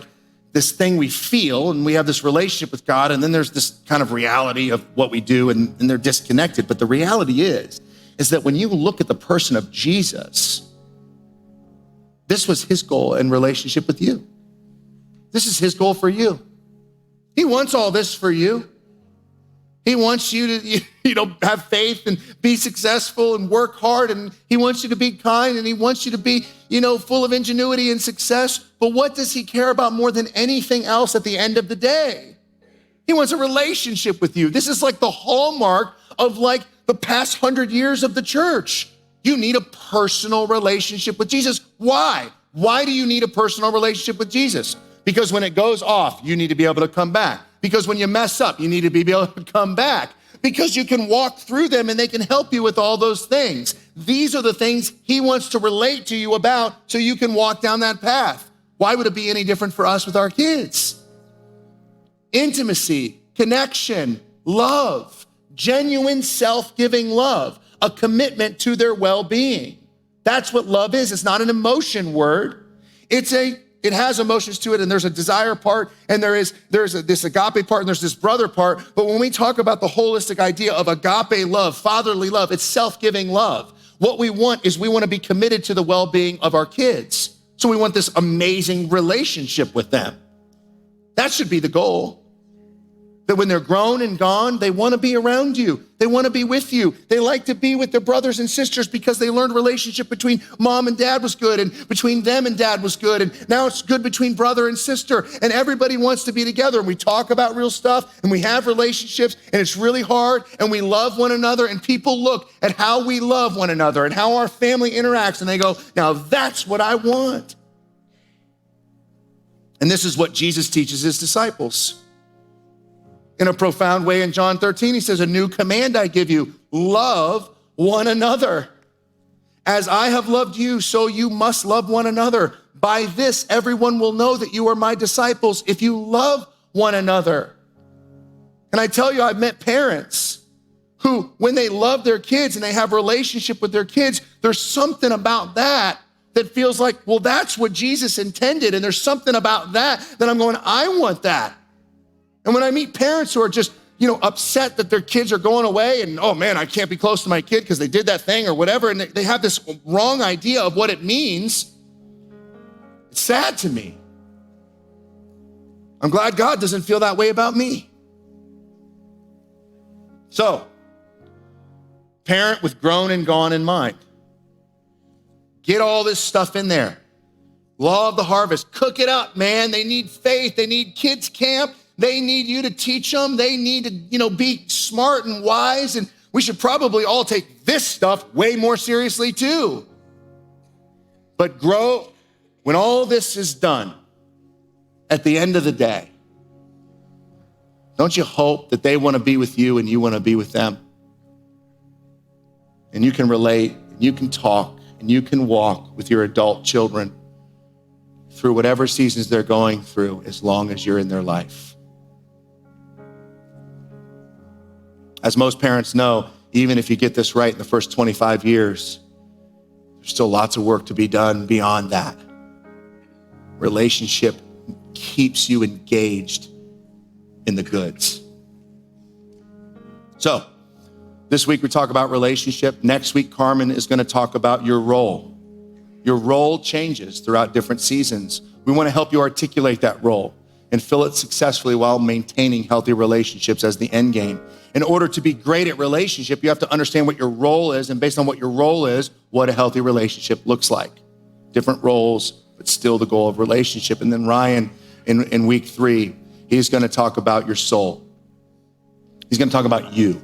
S1: this thing we feel and we have this relationship with God, and then there's this kind of reality of what we do, and they're disconnected. But the reality is that when you look at the person of Jesus, this was his goal in relationship with you. This is his goal for you. He wants all this for you. He wants you to, have faith and be successful and work hard. And he wants you to be kind, and he wants you to be, full of ingenuity and success. But what does he care about more than anything else at the end of the day? He wants a relationship with you. This is like the hallmark of like the past 100 years of the church. You need a personal relationship with Jesus. Why? Why do you need a personal relationship with Jesus? Because when it goes off, you need to be able to come back. Because when you mess up, you need to be able to come back. Because you can walk through them and they can help you with all those things. These are the things he wants to relate to you about so you can walk down that path. Why would it be any different for us with our kids? Intimacy, connection, love, genuine self-giving love, a commitment to their well-being. That's what love is. It's not an emotion word. It has emotions to it, and there's a desire part, and there's this agape part, and there's this brother part. But when we talk about the holistic idea of agape love, fatherly love, it's self-giving love. What we want is we want to be committed to the well-being of our kids. So we want this amazing relationship with them. That should be the goal. That when they're grown and gone, they want to be around you. They want to be with you. They like to be with their brothers and sisters because they learned relationship between mom and dad was good, and between them and dad was good, and now it's good between brother and sister, and everybody wants to be together, and we talk about real stuff, and we have relationships, and it's really hard, and we love one another, and people look at how we love one another and how our family interacts, and they go, now that's what I want. And this is what Jesus teaches his disciples. In a profound way in John 13, he says, a new command I give you, love one another. As I have loved you, so you must love one another. By this, everyone will know that you are my disciples if you love one another. And I tell you, I've met parents who, when they love their kids and they have a relationship with their kids, there's something about that feels like, well, that's what Jesus intended. And there's something about that I'm going, I want that. And when I meet parents who are just, upset that their kids are going away and, oh man, I can't be close to my kid because they did that thing or whatever, and they have this wrong idea of what it means, it's sad to me. I'm glad God doesn't feel that way about me. So, parent with grown and gone in mind. Get all this stuff in there. Law of the harvest, cook it up, man. They need faith. They need kids camp. They need you to teach them. They need to, be smart and wise and we should probably all take this stuff way more seriously too. But grow, when all this is done, at the end of the day, don't you hope that they want to be with you and you want to be with them? And you can relate, and you can talk, and you can walk with your adult children through whatever seasons they're going through, as long as you're in their life. As most parents know, even if you get this right in the first 25 years, there's still lots of work to be done beyond that. Relationship keeps you engaged in the goods. So, this week we talk about relationship. Next week, Carmen is going to talk about your role. Your role changes throughout different seasons. We want to help you articulate that role and fill it successfully while maintaining healthy relationships as the end game. In order to be great at relationship, you have to understand what your role is, and based on what your role is, what a healthy relationship looks like. Different roles, but still the goal of relationship. And then Ryan, in week 3, he's going to talk about your soul. He's going to talk about you.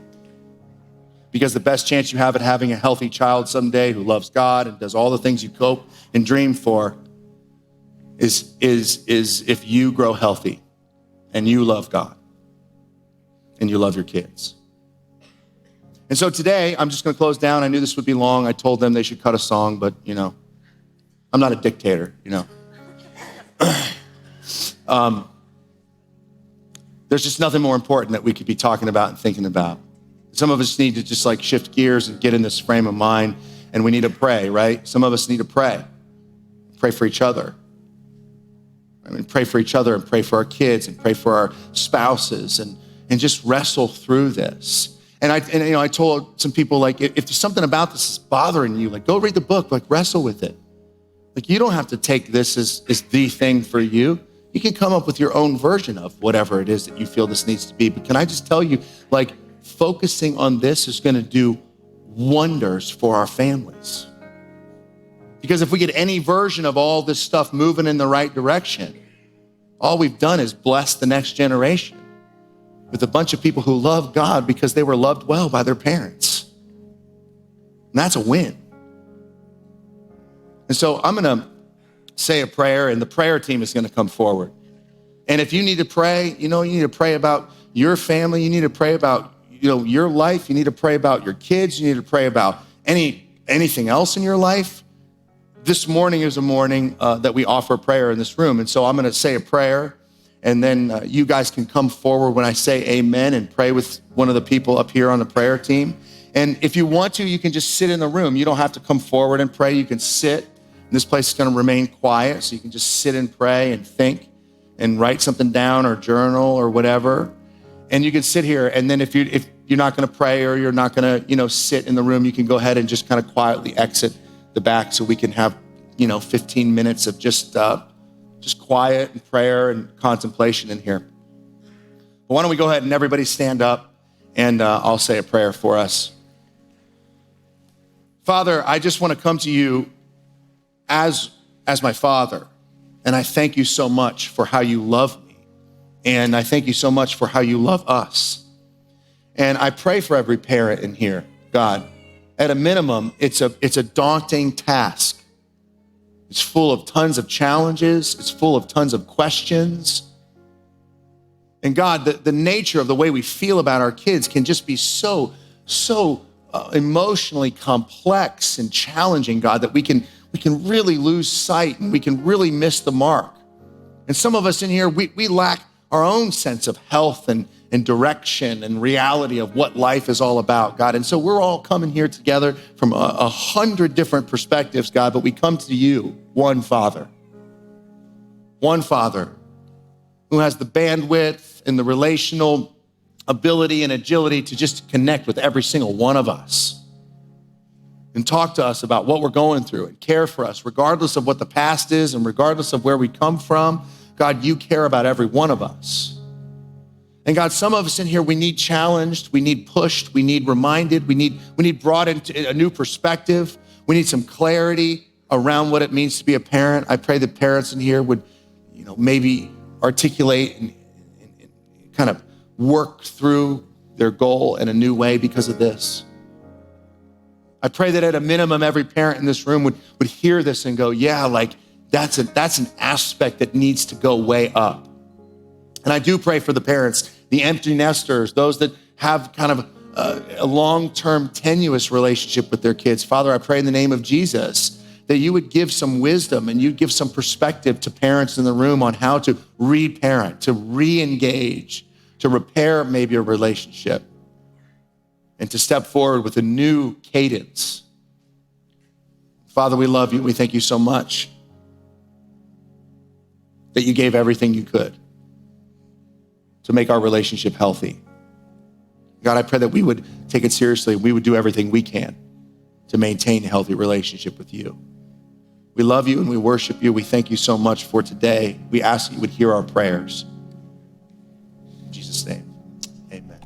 S1: Because the best chance you have at having a healthy child someday who loves God and does all the things you hope and dream for is if you grow healthy and you love God and you love your kids. And so today, I'm just going to close down. I knew this would be long. I told them they should cut a song, but, I'm not a dictator, There's just nothing more important that we could be talking about and thinking about. Some of us need to just shift gears and get in this frame of mind, and we need to pray, right? Some of us need to pray for each other. Pray for each other and pray for our kids and pray for our spouses and just wrestle through this. And I told some people, if there's something about this is bothering you, go read the book, wrestle with it. You don't have to take this as the thing for you. You can come up with your own version of whatever it is that you feel this needs to be. But can I just tell you, focusing on this is going to do wonders for our families. Because if we get any version of all this stuff moving in the right direction, all we've done is bless the next generation with a bunch of people who love God because they were loved well by their parents. And that's a win. And so I'm going to say a prayer, and the prayer team is going to come forward. And if you need to pray, you need to pray about your family. You need to pray about, your life. You need to pray about your kids. You need to pray about anything else in your life. This morning is a morning that we offer prayer in this room. And so I'm going to say a prayer, and then you guys can come forward when I say amen and pray with one of the people up here on the prayer team. And if you want to, you can just sit in the room. You don't have to come forward and pray. You can sit. And this place is going to remain quiet, so you can just sit and pray and think and write something down or journal or whatever. And you can sit here, and then if you're not going to pray or you're not going to, sit in the room, you can go ahead and just kind of quietly exit the back so we can have, 15 minutes of just quiet and prayer and contemplation in here. But why don't we go ahead and everybody stand up, and I'll say a prayer for us. Father, I just want to come to you as my Father, and I thank you so much for how you love me, and I thank you so much for how you love us. And I pray for every parent in here, God. At a minimum, it's a daunting task. It's full of tons of challenges. It's full of tons of questions. And God, the nature of the way we feel about our kids can just be so emotionally complex and challenging, God, that we can really lose sight and we can really miss the mark. And some of us in here, we lack our own sense of health and direction and reality of what life is all about, God. And so we're all coming here together from 100 different perspectives, God, but we come to you, one Father who has the bandwidth and the relational ability and agility to just connect with every single one of us and talk to us about what we're going through and care for us, regardless of what the past is and regardless of where we come from. God, you care about every one of us. And God, some of us in here, we need challenged, we need pushed, we need reminded, we need brought into a new perspective. We need some clarity around what it means to be a parent. I pray that parents in here would, maybe articulate and kind of work through their goal in a new way because of this. I pray that at a minimum, every parent in this room would hear this and go, yeah, like that's an aspect that needs to go way up. And I do pray for the parents, the empty nesters, those that have kind of a long-term tenuous relationship with their kids. Father, I pray in the name of Jesus that you would give some wisdom and you'd give some perspective to parents in the room on how to reparent, to re-engage, to repair maybe a relationship, and to step forward with a new cadence. Father, we love you. We thank you so much that you gave everything you could to make our relationship healthy. God, I pray that we would take it seriously. We would do everything we can to maintain a healthy relationship with you. We love you and we worship you. We thank you so much for today. We ask that you would hear our prayers. In Jesus' name, amen.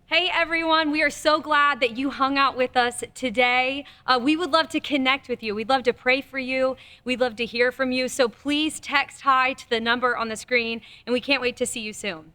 S2: Hey everyone, we are so glad that you hung out with us today. We would love to connect with you. We'd love to pray for you. We'd love to hear from you. So please text hi to the number on the screen, and we can't wait to see you soon.